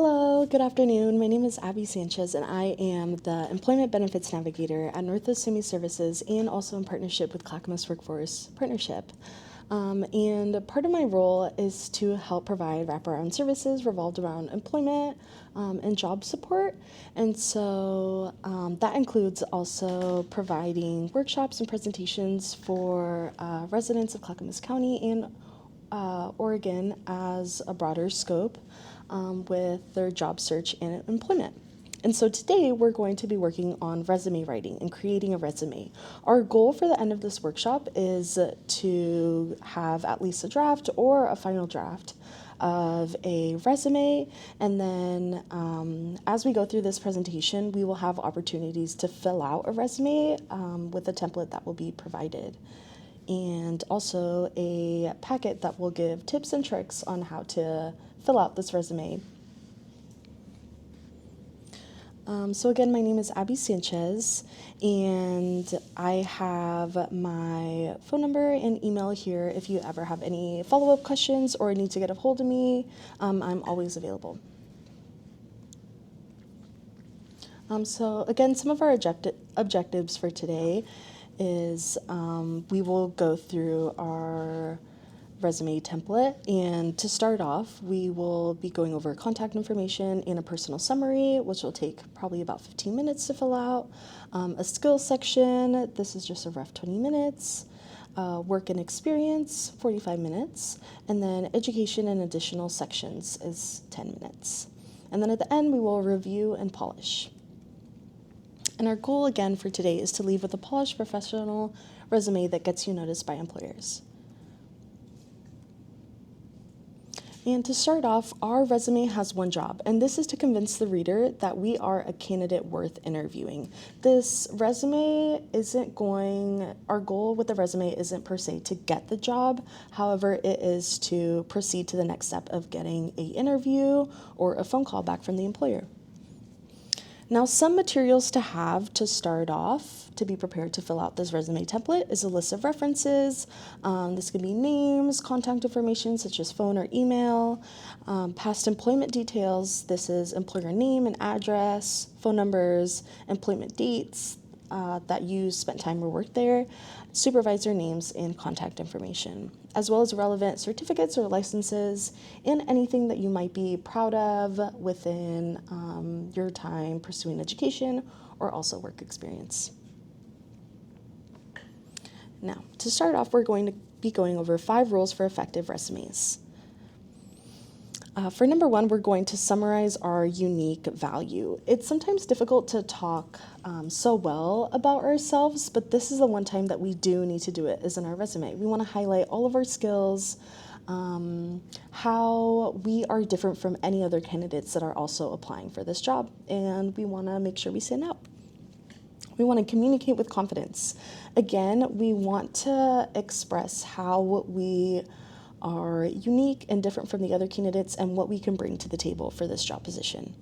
Hello, good afternoon. My name is Abby Sanchez, and I am the Employment Benefits Navigator at Northwest Semi Services and also in partnership with Clackamas Workforce Partnership. And part of my role is to help provide wraparound services revolved around employment and job support. And so that includes also providing workshops and presentations for residents of Clackamas County and Oregon as a broader scope with their job search and employment. And so today we're going to be working on resume writing and creating a resume. Our goal for the end of this workshop is to have at least a draft or a final draft of a resume, and then as we go through this presentation, we will have opportunities to fill out a resume with a template that will be provided, and also a packet that will give tips and tricks on how to fill out this resume. So again, my name is Abby Sanchez, and I have my phone number and email here if you ever have any follow-up questions or need to get a hold of me. I'm always available. So again, some of our objectives for today is we will go through our resume template, and to start off, we will be going over contact information and a personal summary, which will take probably about 15 minutes to fill out. A skills section, this is just a rough 20 minutes. Work and experience, 45 minutes. And then education and additional sections is 10 minutes. And then at the end, we will review and polish. And our goal again for today is to leave with a polished professional resume that gets you noticed by employers. And to start off, our resume has one job, and this is to convince the reader that we are a candidate worth interviewing. This resume our goal with the resume isn't per se to get the job. However, it is to proceed to the next step of getting an interview or a phone call back from the employer. Now, some materials to have to start off to be prepared to fill out this resume template is a list of references. This could be names, contact information such as phone or email, past employment details. This is employer name and address, phone numbers, employment dates that you spent time or worked there, supervisor names and contact information, as well as relevant certificates or licenses and anything that you might be proud of within your time pursuing education or also work experience. Now, to start off, we're going to be going over 5 rules for effective resumes. For number 1, we're going to summarize our unique value. It's sometimes difficult to talk so well about ourselves, but this is the one time that we do need to do it, is in our resume. We want to highlight all of our skills, how we are different from any other candidates that are also applying for this job, and we want to make sure we stand out. We want to communicate with confidence. Again, we want to express how we are unique and different from the other candidates and what we can bring to the table for this job position.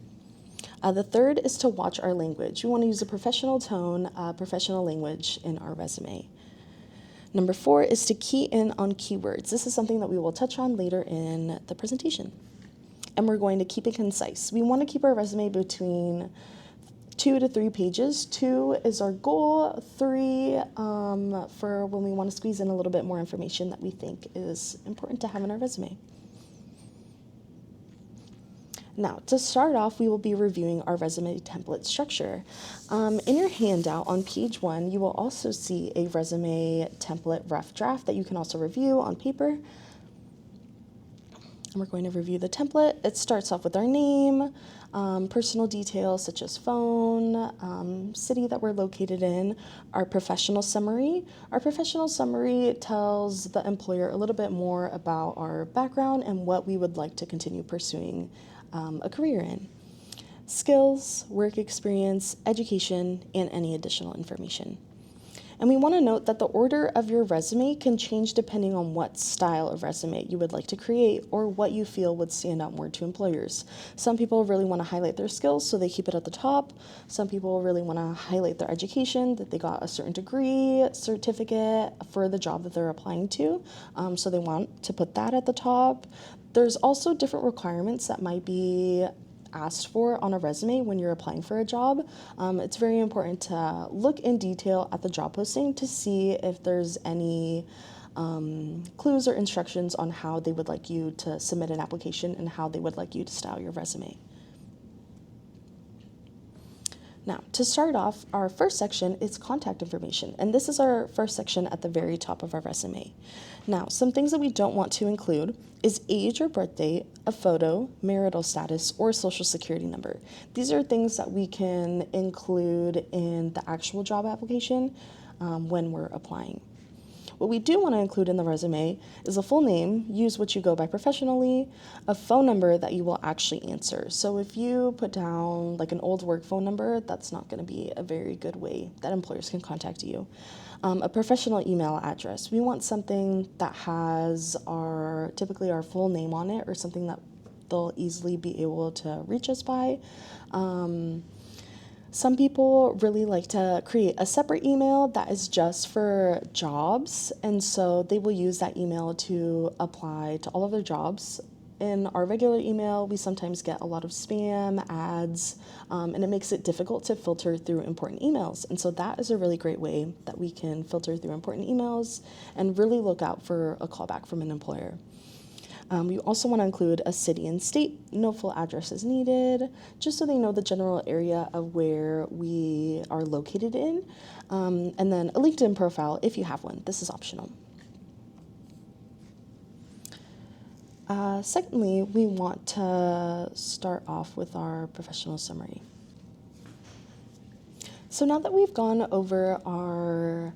The third is to watch our language. We want to use a professional tone, professional language in our resume. Number 4 is to key in on keywords. This is something that we will touch on later in the presentation. And we're going to keep it concise. We want to keep our resume between 2 to 3 pages. 2 is our goal, 3 for when we want to squeeze in a little bit more information that we think is important to have in our resume. Now, to start off, we will be reviewing our resume template structure. In your handout on page 1, you will also see a resume template rough draft that you can also review on paper. And we're going to review the template. It starts off with our name, personal details such as phone, city that we're located in, our professional summary. Our professional summary tells the employer a little bit more about our background and what we would like to continue pursuing a career in. Skills, work experience, education, and any additional information. And we want to note that the order of your resume can change depending on what style of resume you would like to create or what you feel would stand out more to employers. Some people really want to highlight their skills, so they keep it at the top. Some people really want to highlight their education, that they got a certain degree, certificate for the job that they're applying to, so they want to put that at the top. There's also different requirements that might be asked for on a resume when you're applying for a job. It's very important to look in detail at the job posting to see if there's any clues or instructions on how they would like you to submit an application and how they would like you to style your resume. Now, to start off, our first section is contact information, and this is our first section at the very top of our resume. Now, some things that we don't want to include is age or birth date, a photo, marital status, or social security number. These are things that we can include in the actual job application when we're applying. What we do want to include in the resume is a full name, use what you go by professionally, a phone number that you will actually answer. So if you put down like an old work phone number, that's not going to be a very good way that employers can contact you. A professional email address. We want something that has typically our full name on it, or something that they'll easily be able to reach us by. Some people really like to create a separate email that is just for jobs, and so they will use that email to apply to all of their jobs. In our regular email, we sometimes get a lot of spam, ads, and it makes it difficult to filter through important emails. And so that is a really great way that we can filter through important emails and really look out for a callback from an employer. We also want to include a city and state. No full address is needed, just so they know the general area of where we are located in. And then a LinkedIn profile, if you have one. This is optional. Secondly, we want to start off with our professional summary. So now that we've gone over our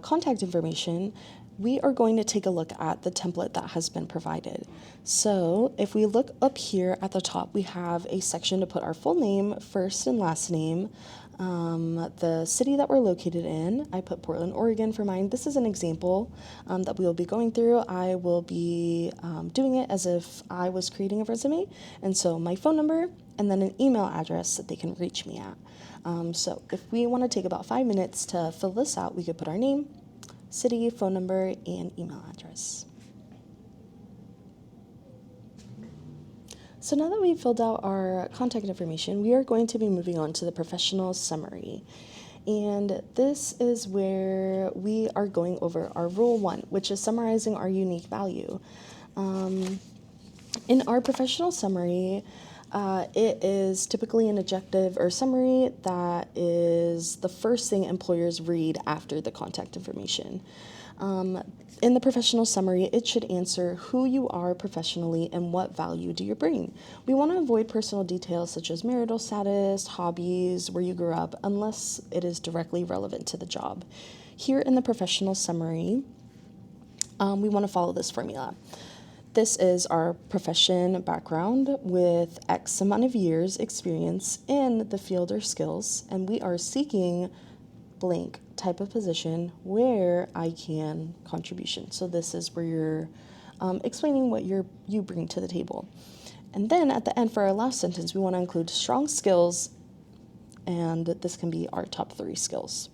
contact information, we are going to take a look at the template that has been provided. So if we look up here at the top, we have a section to put our full name, first and last name, the city that we're located in. I put Portland, Oregon for mine. This is an example that we will be going through. I will be doing it as if I was creating a resume. And so my phone number and then an email address that they can reach me at. So if we want to take about 5 minutes to fill this out, we could put our name, city, phone number, and email address. So now that we've filled out our contact information, we are going to be moving on to the professional summary. And this is where we are going over our Rule 1, which is summarizing our unique value. In our professional summary, it is typically an objective or summary that is the first thing employers read after the contact information. In the professional summary, it should answer who you are professionally and what value do you bring. We want to avoid personal details such as marital status, hobbies, where you grew up, unless it is directly relevant to the job. Here in the professional summary, we want to follow this formula. This is our profession background with X amount of years experience in the field or skills, and we are seeking blank type of position where I can contribution. So this is where you're explaining what you bring to the table. And then at the end for our last sentence, we want to include strong skills, and this can be our top 3 skills.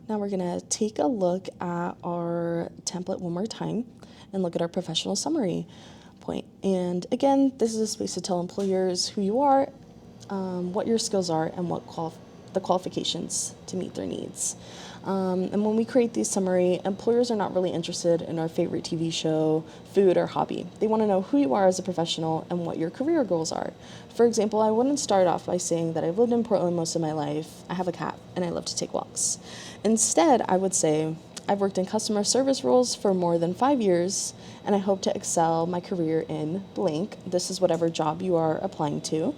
Now we're going to take a look at our template one more time and look at our professional summary point. And again, this is a space to tell employers who you are, what your skills are, and what the qualifications to meet their needs. And when we create these summary, employers are not really interested in our favorite TV show, food, or hobby. They want to know who you are as a professional and what your career goals are. For example, I wouldn't start off by saying that I've lived in Portland most of my life, I have a cat, and I love to take walks. Instead, I would say, I've worked in customer service roles for more than 5 years, and I hope to excel my career in blank. This is whatever job you are applying to.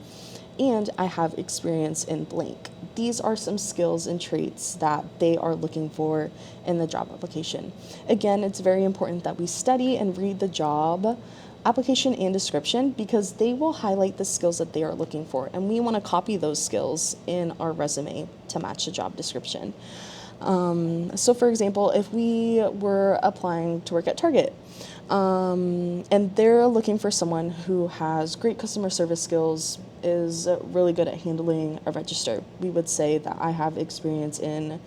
And I have experience in blank. These are some skills and traits that they are looking for in the job application. Again, it's very important that we study and read the job application and description because they will highlight the skills that they are looking for. And we want to copy those skills in our resume to match the job description. So for example, if we were applying to work at Target, and they're looking for someone who has great customer service skills, is really good at handling a register, we would say that I have experience in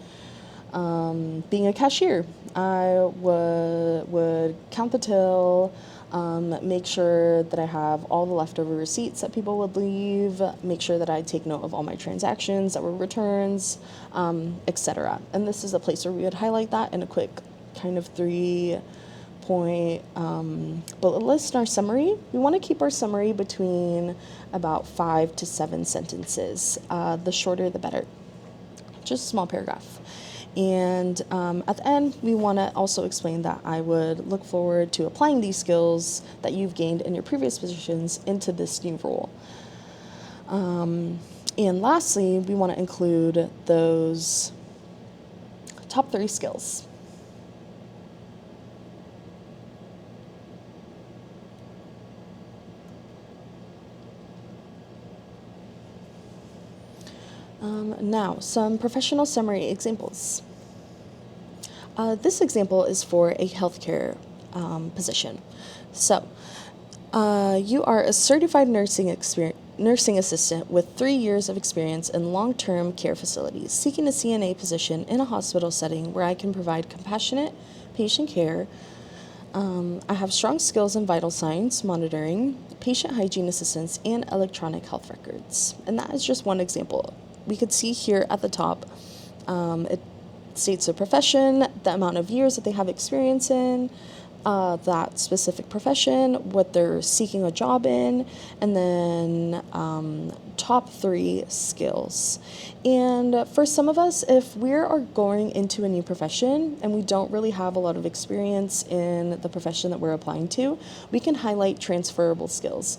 being a cashier. I would count the till, make sure that I have all the leftover receipts that people would leave, make sure that I take note of all my transactions that were returns, etc. And this is a place where we would highlight that in a quick kind of 3-point bullet list in our summary. We want to keep our summary between about 5 to 7 sentences. The shorter, the better. Just a small paragraph. And at the end, we want to also explain that I would look forward to applying these skills that you've gained in your previous positions into this new role. And lastly, we want to include those top 3 skills. Now, some professional summary examples. This example is for a healthcare position. So, you are a certified nursing assistant with 3 years of experience in long-term care facilities, seeking a CNA position in a hospital setting where I can provide compassionate patient care. I have strong skills in vital signs monitoring, patient hygiene assistance, and electronic health records. And that is just one example. We could see here at the top, it states a profession, the amount of years that they have experience in, that specific profession, what they're seeking a job in, and then top 3 skills. And for some of us, if we are going into a new profession and we don't really have a lot of experience in the profession that we're applying to, we can highlight transferable skills.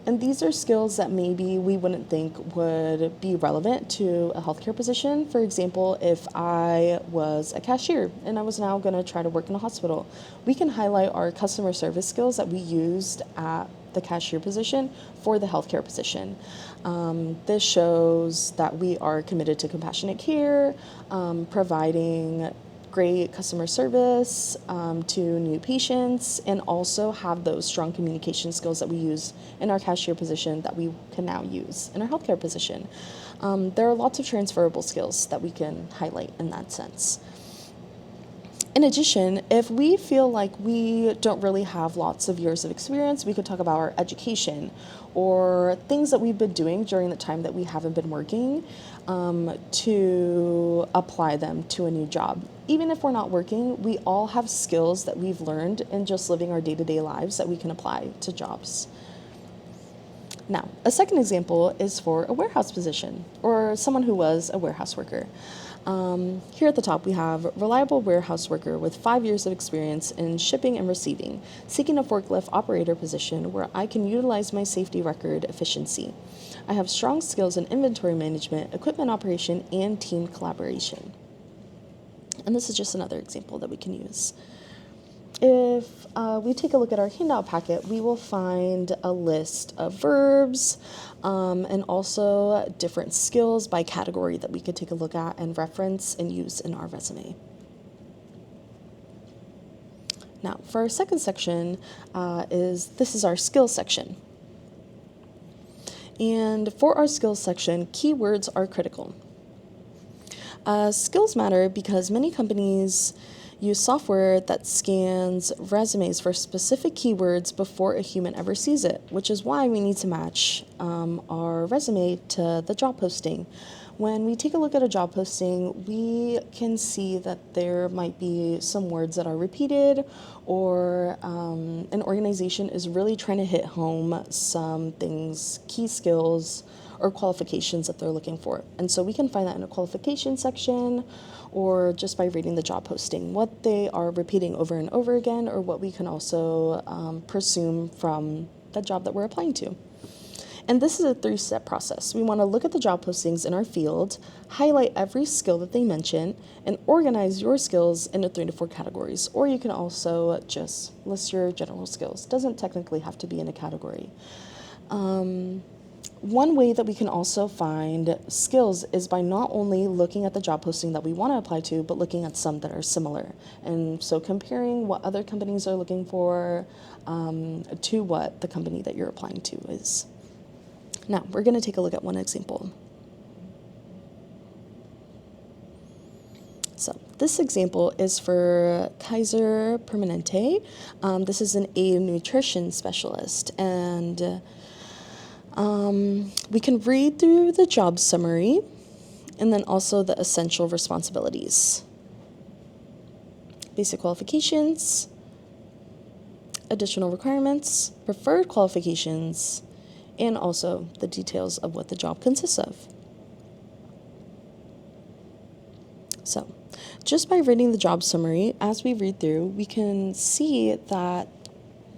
And these are skills that maybe we wouldn't think would be relevant to a healthcare position. For example, if I was a cashier and I was now going to try to work in a hospital, we can highlight our customer service skills that we used at the cashier position for the healthcare position. This shows that we are committed to compassionate care, providing great customer service to new patients, and also have those strong communication skills that we use in our cashier position that we can now use in our healthcare position. There are lots of transferable skills that we can highlight in that sense. In addition, if we feel like we don't really have lots of years of experience, we could talk about our education or things that we've been doing during the time that we haven't been working to apply them to a new job. Even if we're not working, we all have skills that we've learned in just living our day-to-day lives that we can apply to jobs. Now, a second example is for a warehouse position or someone who was a warehouse worker. Here at the top, we have reliable warehouse worker with 5 years of experience in shipping and receiving, seeking a forklift operator position where I can utilize my safety record efficiency. I have strong skills in inventory management, equipment operation, and team collaboration. And this is just another example that we can use. If we take a look at our handout packet, we will find a list of verbs and also different skills by category that we could take a look at and reference and use in our resume. Now, for our second section, this is our skills section. And for our skills section, keywords are critical. Skills matter because many companies use software that scans resumes for specific keywords before a human ever sees it, which is why we need to match our resume to the job posting. When we take a look at a job posting, we can see that there might be some words that are repeated, or an organization is really trying to hit home some things, key skills or qualifications that they're looking for. And so we can find that in a qualification section or just by reading the job posting, what they are repeating over and over again, or what we can also presume from the job that we're applying to. And this is a 3-step process. We want to look at the job postings in our field, highlight every skill that they mention, and organize your skills into 3 to 4 categories. Or you can also just list your general skills. Doesn't technically have to be in a category. One way that we can also find skills is by not only looking at the job posting that we want to apply to, but looking at some that are similar. And so comparing what other companies are looking for to what the company that you're applying to is. Now, we're going to take a look at one example. So, this example is for Kaiser Permanente. This is a nutrition specialist, and we can read through the job summary and then also the essential responsibilities. Basic qualifications, additional requirements, preferred qualifications, and also the details of what the job consists of. So, just by reading the job summary, as we read through, we can see that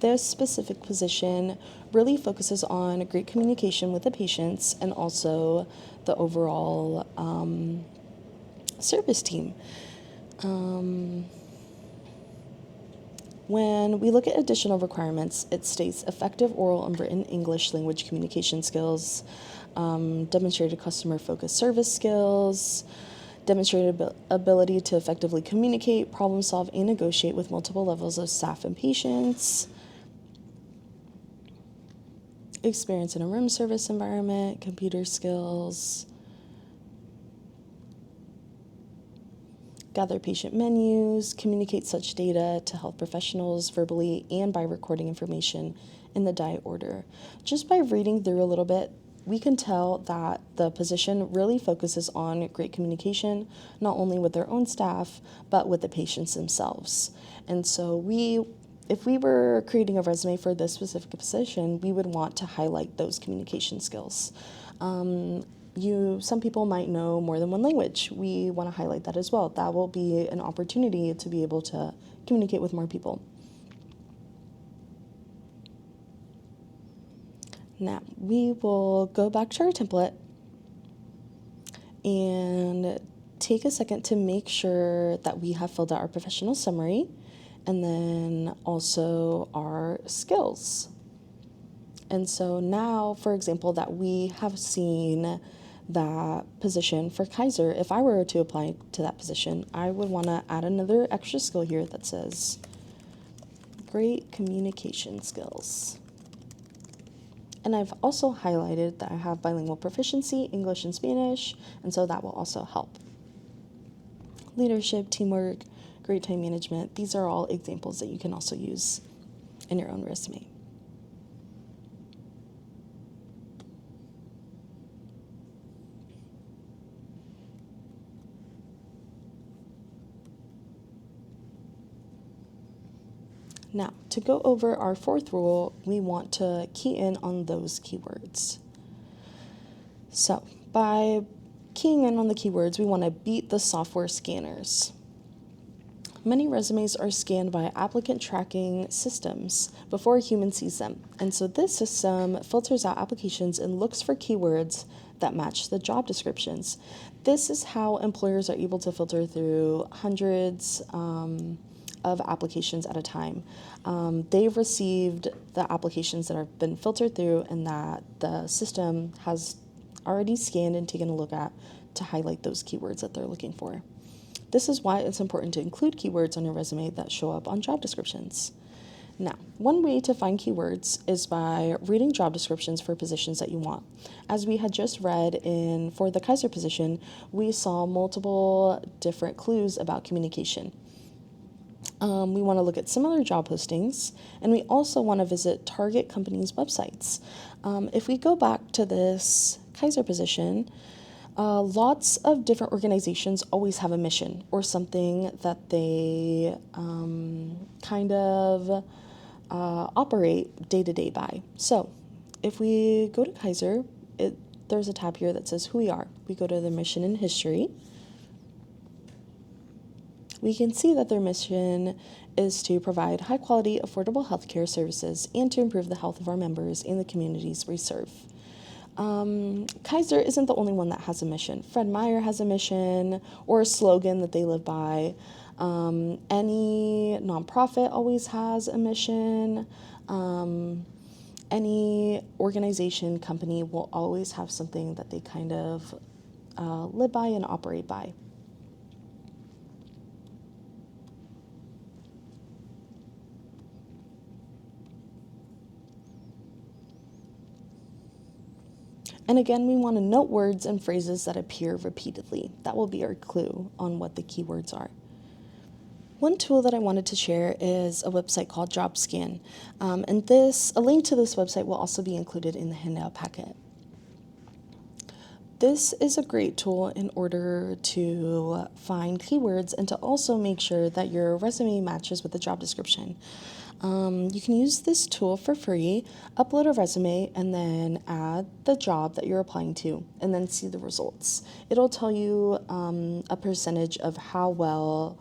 this specific position really focuses on great communication with the patients and also the overall service team. When we look at additional requirements, it states effective oral and written English language communication skills, demonstrated customer-focused service skills, demonstrated ability to effectively communicate, problem solve, and negotiate with multiple levels of staff and patients, experience in a room service environment, computer skills, gather patient menus, communicate such data to health professionals verbally and by recording information in the diet order. Just by reading through a little bit, we can tell that the position really focuses on great communication, not only with their own staff, but with the patients themselves. And so if we were creating a resume for this specific position, we would want to highlight those communication skills. Some people might know more than one language. We want to highlight that as well. That will be an opportunity to be able to communicate with more people. Now, we will go back to our template and take a second to make sure that we have filled out our professional summary and then also our skills. And so now, for example, that we have seen that position for Kaiser, if I were to apply to that position, I would want to add another extra skill here that says great communication skills. And I've also highlighted that I have bilingual proficiency, English and Spanish, and so that will also help. Leadership, teamwork, great time management, these are all examples that you can also use in your own resume. Now, to go over our fourth rule, we want to key in on those keywords. So, by keying in on the keywords, we want to beat the software scanners. Many resumes are scanned by applicant tracking systems before a human sees them. And so this system filters out applications and looks for keywords that match the job descriptions. This is how employers are able to filter through hundreds of applications at a time. They've received the applications that have been filtered through and that the system has already scanned and taken a look at to highlight those keywords that they're looking for. This is why it's important to include keywords on your resume that show up on job descriptions. Now, one way to find keywords is by reading job descriptions for positions that you want. As we had just read for the Kaiser position, we saw multiple different clues about communication. We want to look at similar job postings, and we also want to visit target companies' websites. If we go back to this Kaiser position, lots of different organizations always have a mission or something that they operate day to day by. So if we go to Kaiser, there's a tab here that says who we are. We go to the mission and history. We can see that their mission is to provide high-quality, affordable healthcare services and to improve the health of our members and the communities we serve. Kaiser isn't the only one that has a mission. Fred Meyer has a mission or a slogan that they live by. Any nonprofit always has a mission. Any organization, company will always have something that they kind of live by and operate by. And again, we want to note words and phrases that appear repeatedly. That will be our clue on what the keywords are. One tool that I wanted to share is a website called JobScan, and a link to this website will also be included in the handout packet. This is a great tool in order to find keywords and to also make sure that your resume matches with the job description. You can use this tool for free, upload a resume, and then add the job that you're applying to, and then see the results. It'll tell you a percentage of how well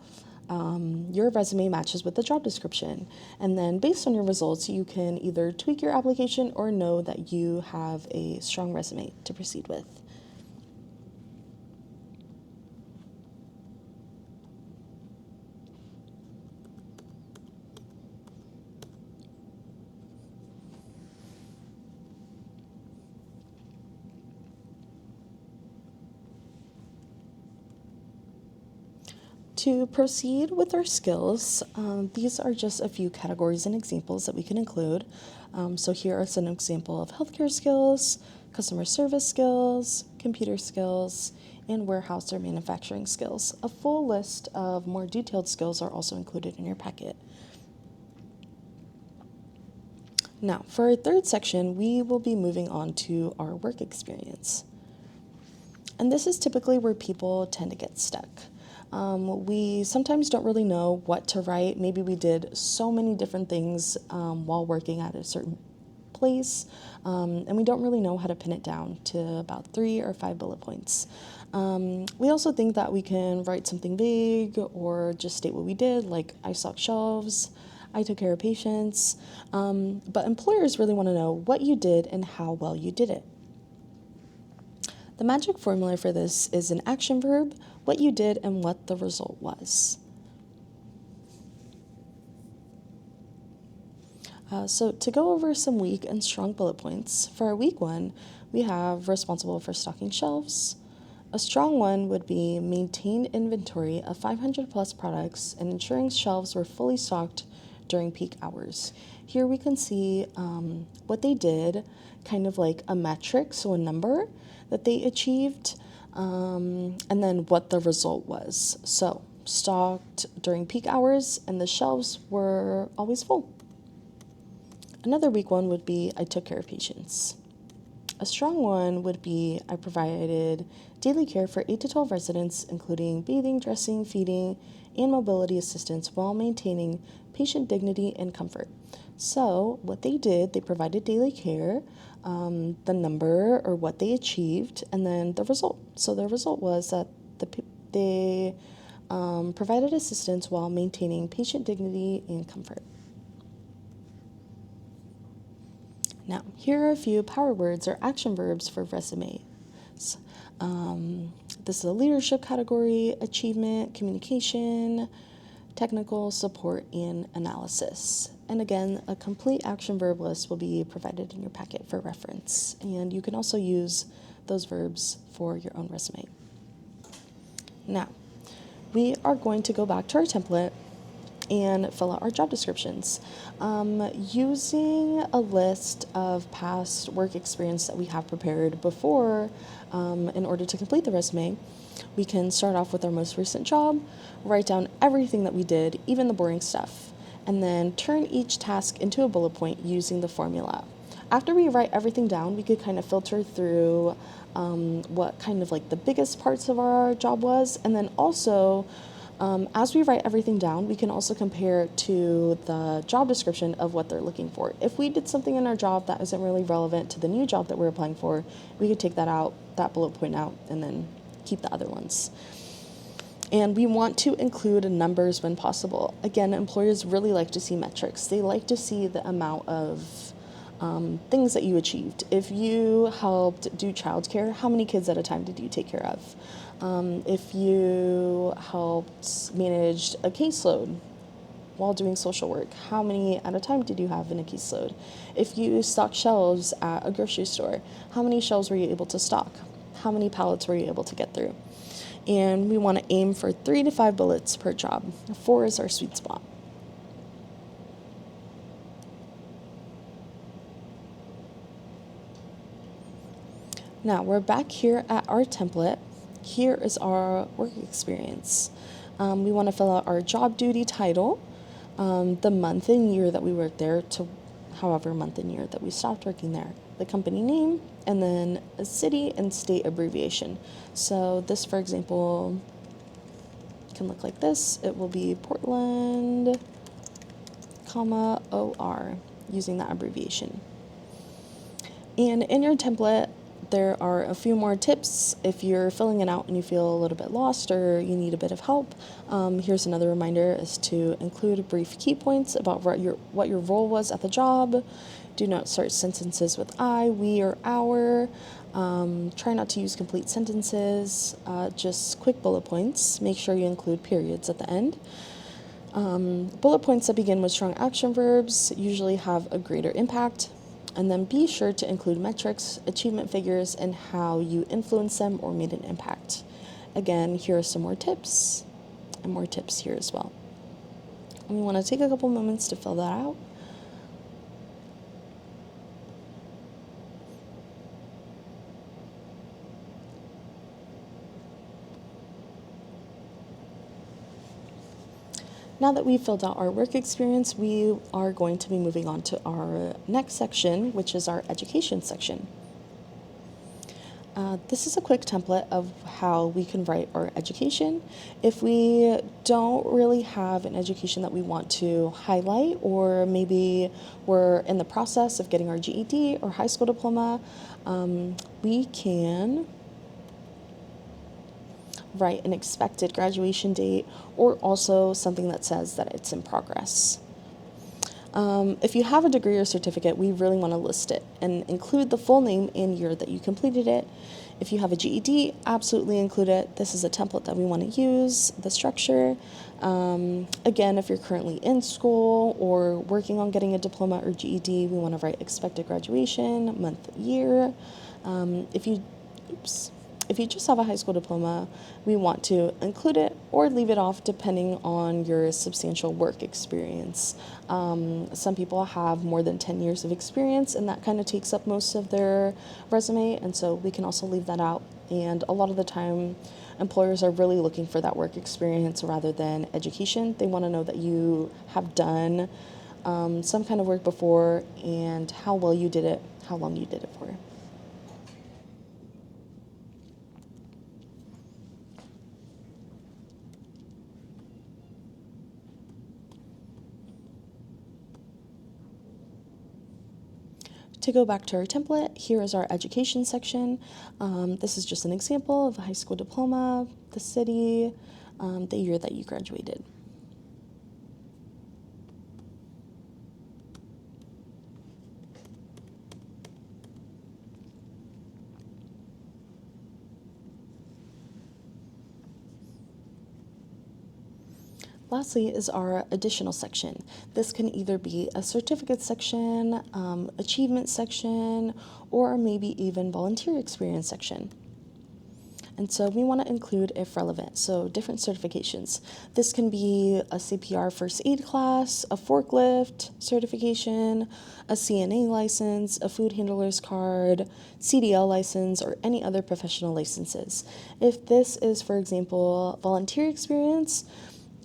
your resume matches with the job description. And then based on your results, you can either tweak your application or know that you have a strong resume to proceed with. To proceed with our skills, these are just a few categories and examples that we can include. So here are some examples of healthcare skills, customer service skills, computer skills, and warehouse or manufacturing skills. A full list of more detailed skills are also included in your packet. Now, for our third section, we will be moving on to our work experience. And this is typically where people tend to get stuck. We sometimes don't really know what to write. Maybe we did so many different things while working at a certain place, and we don't really know how to pin it down to about 3 or 5 bullet points. We also think that we can write something vague or just state what we did, like I stocked shelves, I took care of patients, but employers really want to know what you did and how well you did it. The magic formula for this is an action verb, what you did, and what the result was. So to go over some weak and strong bullet points, for our weak one, we have responsible for stocking shelves. A strong one would be maintained inventory of 500 plus products and ensuring shelves were fully stocked during peak hours. Here we can see what they did, kind of like a metric, so a number that they achieved, and then what the result was. So stocked during peak hours and the shelves were always full. Another weak one would be I took care of patients. A strong one would be I provided daily care for 8 to 12 residents, including bathing, dressing, feeding, and mobility assistance while maintaining patient dignity and comfort. So what they did, they provided daily care, the number or what they achieved, and then the result. So the result was that they provided assistance while maintaining patient dignity and comfort. Now, here are a few power words or action verbs for resumes. This is a leadership category: achievement, communication, technical support, and analysis. And again, a complete action verb list will be provided in your packet for reference. And you can also use those verbs for your own resume. Now, we are going to go back to our template and fill out our job descriptions. Using a list of past work experience that we have prepared before in order to complete the resume, we can start off with our most recent job, write down everything that we did, even the boring stuff, and then turn each task into a bullet point using the formula. After we write everything down, we could kind of filter through what kind of like the biggest parts of our job was, and then also as we write everything down, we can also compare it to the job description of what they're looking for. If we did something in our job that isn't really relevant to the new job that we're applying for, we could take that out, that bullet point out, and then keep the other ones. And we want to include numbers when possible. Again, employers really like to see metrics. They like to see the amount of things that you achieved. If you helped do childcare, how many kids at a time did you take care of? If you helped manage a caseload while doing social work, how many at a time did you have in a caseload? If you stocked shelves at a grocery store, how many shelves were you able to stock? How many pallets were you able to get through? And we want to aim for 3 to 5 bullets per job. 4 is our sweet spot. Now we're back here at our template. Here is our work experience. We want to fill out our job duty title, the month and year that we worked there to however month and year that we stopped working there, the company name, and then a city and state abbreviation. So this, for example, can look like this. It will be Portland, comma, OR, using that abbreviation. And in your template, there are a few more tips if you're filling it out and you feel a little bit lost or you need a bit of help. Here's another reminder is to include brief key points about what your role was at the job. Do not start sentences with I, we, or our. Try not to use complete sentences, just quick bullet points. Make sure you include periods at the end. Bullet points that begin with strong action verbs usually have a greater impact. And then be sure to include metrics, achievement figures, and how you influence them or made an impact. Again, here are some more tips, and more tips here as well. And we want to take a couple moments to fill that out. Now that we've filled out our work experience, we are going to be moving on to our next section, which is our education section. This is a quick template of how we can write our education. If we don't really have an education that we want to highlight, or maybe we're in the process of getting our GED or high school diploma, we can write an expected graduation date, or also something that says that it's in progress. If you have a degree or certificate, we really want to list it and include the full name and year that you completed it. If you have a GED, absolutely include it. This is a template that we want to use, the structure. Again, if you're currently in school or working on getting a diploma or GED, we want to write expected graduation, month, year. If you just have a high school diploma, we want to include it or leave it off depending on your substantial work experience. Some people have more than 10 years of experience, and that kind of takes up most of their resume, and so we can also leave that out. And a lot of the time, employers are really looking for that work experience rather than education. They want to know that you have done some kind of work before and how well you did it, how long you did it for. To go back to our template, here is our education section. This is just an example of a high school diploma, the city, the year that you graduated. Lastly is our additional section. This can either be a certificate section, achievement section, or maybe even volunteer experience section. And so we want to include, if relevant, so different certifications. This can be a CPR first aid class, a forklift certification, a CNA license, a food handler's card, CDL license, or any other professional licenses. If this is, for example, volunteer experience,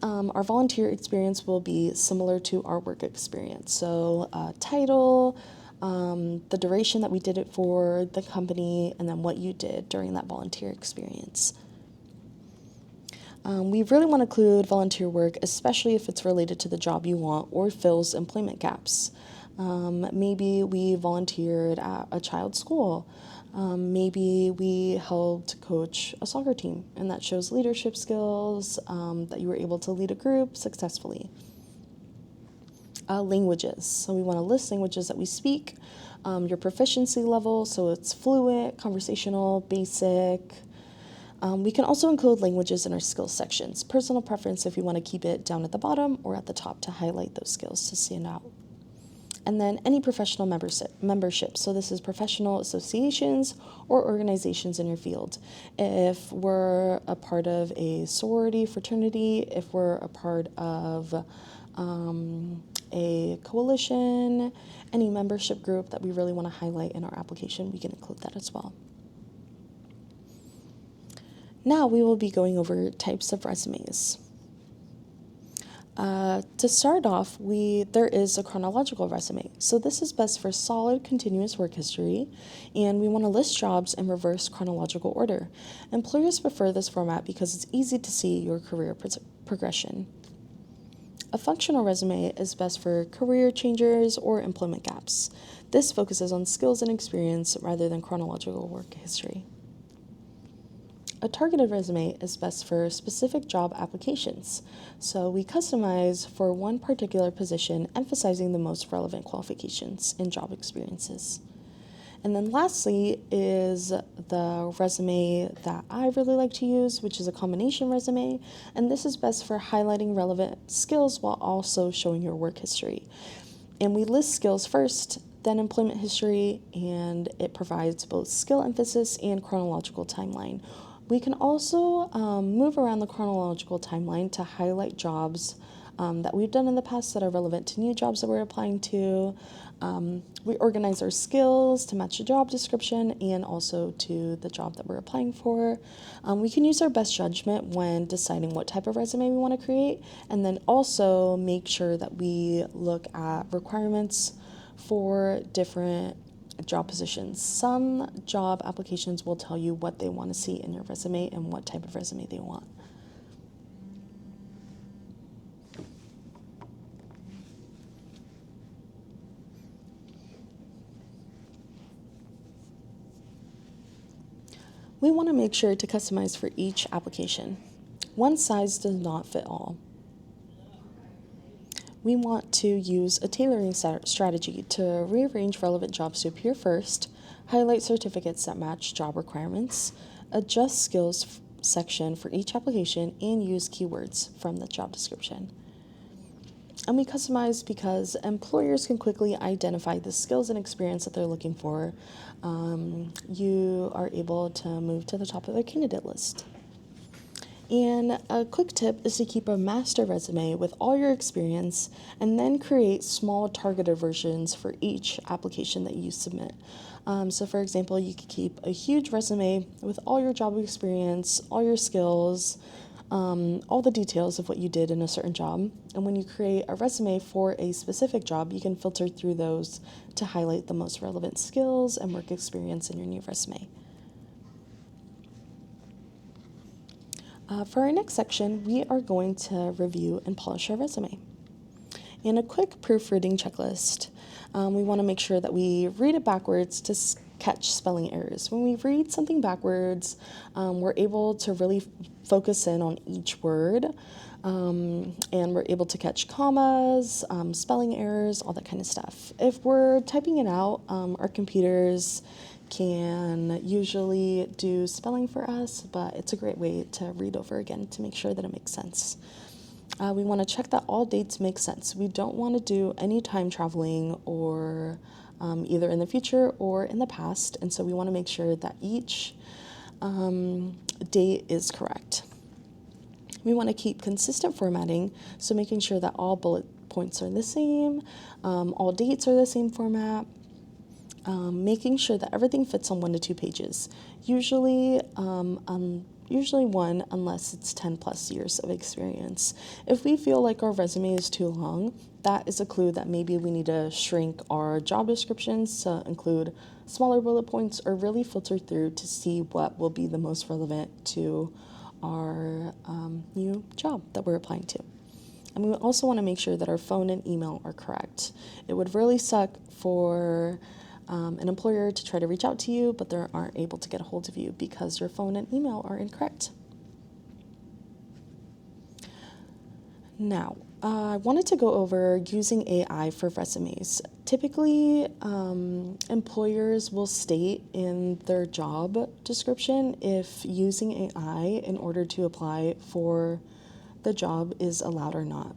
our volunteer experience will be similar to our work experience. So title, the duration that we did it for, the company, and then what you did during that volunteer experience. We really want to include volunteer work, especially if it's related to the job you want or fills employment gaps. Maybe we volunteered at a child's school. Maybe we helped coach a soccer team, and that shows leadership skills, that you were able to lead a group successfully. Languages. So we want to list languages that we speak, your proficiency level, so it's fluent, conversational, basic. We can also include languages in our skills sections. Personal preference if you want to keep it down at the bottom or at the top to highlight those skills to stand out. And then any professional membership. So this is professional associations or organizations in your field. If we're a part of a sorority, fraternity, if we're a part of a coalition, any membership group that we really want to highlight in our application, we can include that as well. Now we will be going over types of resumes. To start off, there is a chronological resume. So this is best for solid continuous work history, and we want to list jobs in reverse chronological order. Employers prefer this format because it's easy to see your career progression. A functional resume is best for career changers or employment gaps. This focuses on skills and experience rather than chronological work history. A targeted resume is best for specific job applications. So we customize for one particular position, emphasizing the most relevant qualifications and job experiences. And then lastly is the resume that I really like to use, which is a combination resume. And this is best for highlighting relevant skills while also showing your work history. And we list skills first, then employment history, and it provides both skill emphasis and chronological timeline. We can also move around the chronological timeline to highlight jobs that we've done in the past that are relevant to new jobs that we're applying to. We organize our skills to match the job description and also to the job that we're applying for. We can use our best judgment when deciding what type of resume we want to create, and then also make sure that we look at requirements for different job positions. Some job applications will tell you what they want to see in your resume and what type of resume they want. We want to make sure to customize for each application. One size does not fit all. We want to use a tailoring strategy to rearrange relevant jobs to appear first, highlight certificates that match job requirements, adjust skills section for each application, and use keywords from the job description. And we customize because employers can quickly identify the skills and experience that they're looking for. You are able to move to the top of their candidate list. And a quick tip is to keep a master resume with all your experience and then create small targeted versions for each application that you submit. So for example, you could keep a huge resume with all your job experience, all your skills, all the details of what you did in a certain job. And when you create a resume for a specific job, you can filter through those to highlight the most relevant skills and work experience in your new resume. For our next section, we are going to review and polish our resume. And a quick proofreading checklist. We want to make sure that we read it backwards to catch spelling errors. When we read something backwards, we're able to really focus in on each word, and we're able to catch commas, spelling errors, all that kind of stuff. If we're typing it out, our computers can usually do spelling for us, but it's a great way to read over again to make sure that it makes sense. We want to check that all dates make sense. We don't want to do any time traveling or either in the future or in the past, and so we want to make sure that each date is correct. We want to keep consistent formatting, so making sure that all bullet points are the same, all dates are the same format, making sure that everything fits on 1 to 2 pages. Usually one, unless it's 10 plus years of experience. If we feel like our resume is too long, that is a clue that maybe we need to shrink our job descriptions to include smaller bullet points or really filter through to see what will be the most relevant to our new job that we're applying to. And we also want to make sure that our phone and email are correct. It would really suck for an employer to try to reach out to you, but they aren't able to get a hold of you because your phone and email are incorrect. Now, I wanted to go over using AI for resumes. Typically, employers will state in their job description if using AI in order to apply for the job is allowed or not.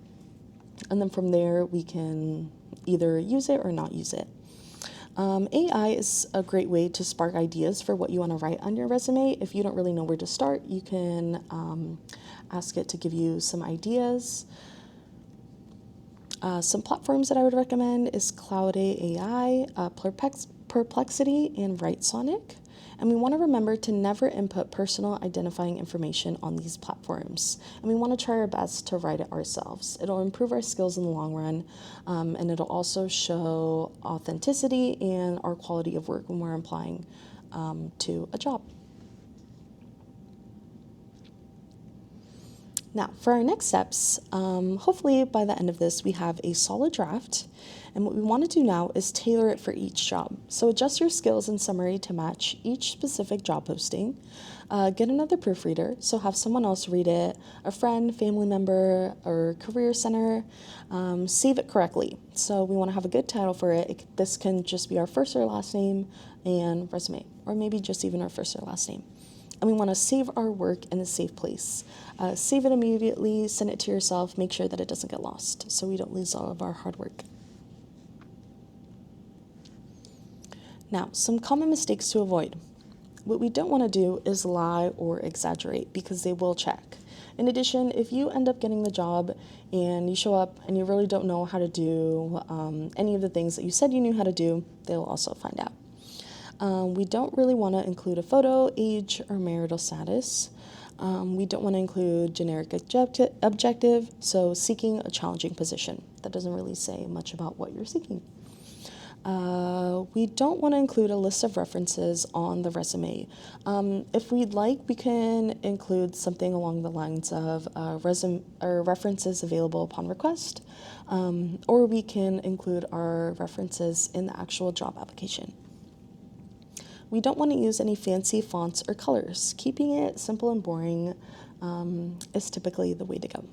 And then from there, we can either use it or not use it. AI is a great way to spark ideas for what you want to write on your resume. If you don't really know where to start, you can ask it to give you some ideas. Some platforms that I would recommend is Cloud AI, Perplexity, and WriteSonic. And we want to remember to never input personal identifying information on these platforms. And we want to try our best to write it ourselves. It'll improve our skills in the long run, and it'll also show authenticity and our quality of work when we're applying to a job. Now, for our next steps, hopefully by the end of this, we have a solid draft. And what we want to do now is tailor it for each job. So adjust your skills and summary to match each specific job posting. Get another proofreader, so have someone else read it, a friend, family member, or career center. Save it correctly. So we want to have a good title for it. This can just be our first or last name and resume, or maybe just even our first or last name. And we want to save our work in a safe place. Save it immediately, send it to yourself, make sure that it doesn't get lost so we don't lose all of our hard work. Now, some common mistakes to avoid. What we don't want to do is lie or exaggerate because they will check. In addition, if you end up getting the job and you show up and you really don't know how to do any of the things that you said you knew how to do, they'll also find out. We don't really want to include a photo, age, or marital status. We don't want to include generic objective, so seeking a challenging position. That doesn't really say much about what you're seeking. We don't want to include a list of references on the resume. If we'd like, we can include something along the lines of references available upon request, or we can include our references in the actual job application. We don't want to use any fancy fonts or colors. Keeping it simple and boring is typically the way to go.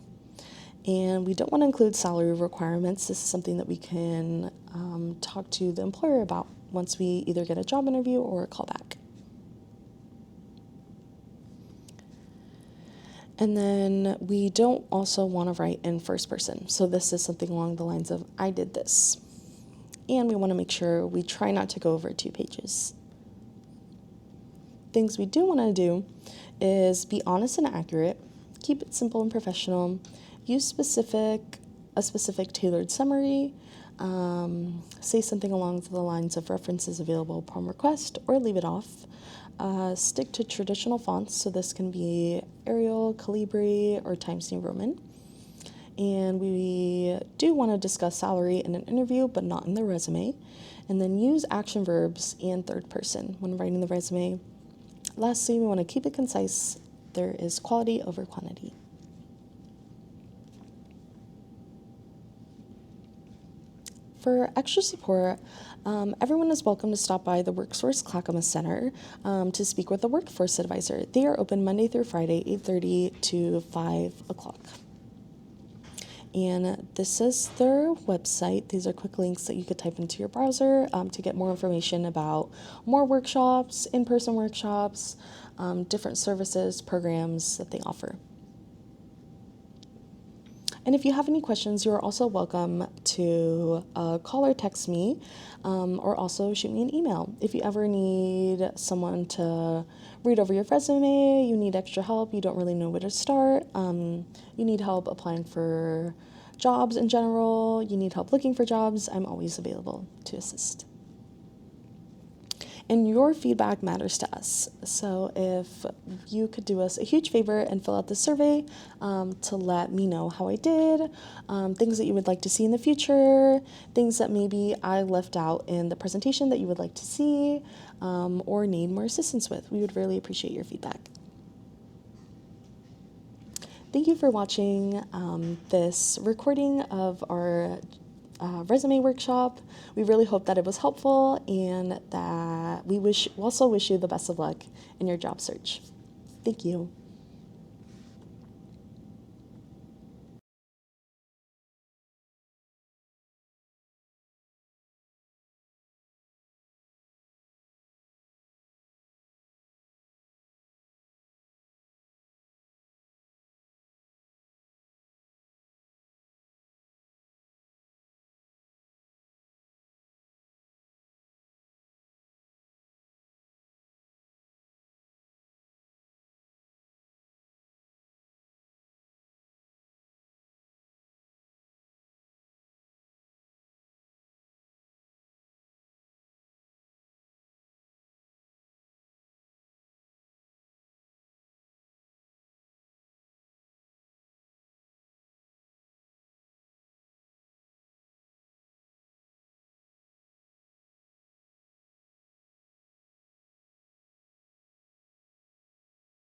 And we don't want to include salary requirements. This is something that we can talk to the employer about once we either get a job interview or a callback. And then we don't also want to write in first person. So this is something along the lines of, I did this. And we want to make sure we try not to go over 2 pages. Things we do want to do is be honest and accurate, keep it simple and professional, use a specific tailored summary, say something along the lines of references available upon request, or leave it off. Stick to traditional fonts, so this can be Arial, Calibri, or Times New Roman. And we do want to discuss salary in an interview, but not in the resume. And then use action verbs and third person when writing the resume. Lastly, we want to keep it concise. There is quality over quantity. For extra support, everyone is welcome to stop by the WorkSource Clackamas Center to speak with a workforce advisor. They are open Monday through Friday, 8:30 to 5 o'clock. And this is their website. These are quick links that you could type into your browser to get more information about more workshops, in-person workshops, different services, programs that they offer. And if you have any questions, you are also welcome to call or text me, or also shoot me an email. If you ever need someone to read over your resume, you need extra help, you don't really know where to start, you need help applying for jobs in general, you need help looking for jobs, I'm always available to assist. And your feedback matters to us. So if you could do us a huge favor and fill out the survey to let me know how I did, things that you would like to see in the future, things that maybe I left out in the presentation that you would like to see, or need more assistance with. We would really appreciate your feedback. Thank you for watching this recording of our resume workshop. We really hope that it was helpful and that we also wish you the best of luck in your job search. Thank you.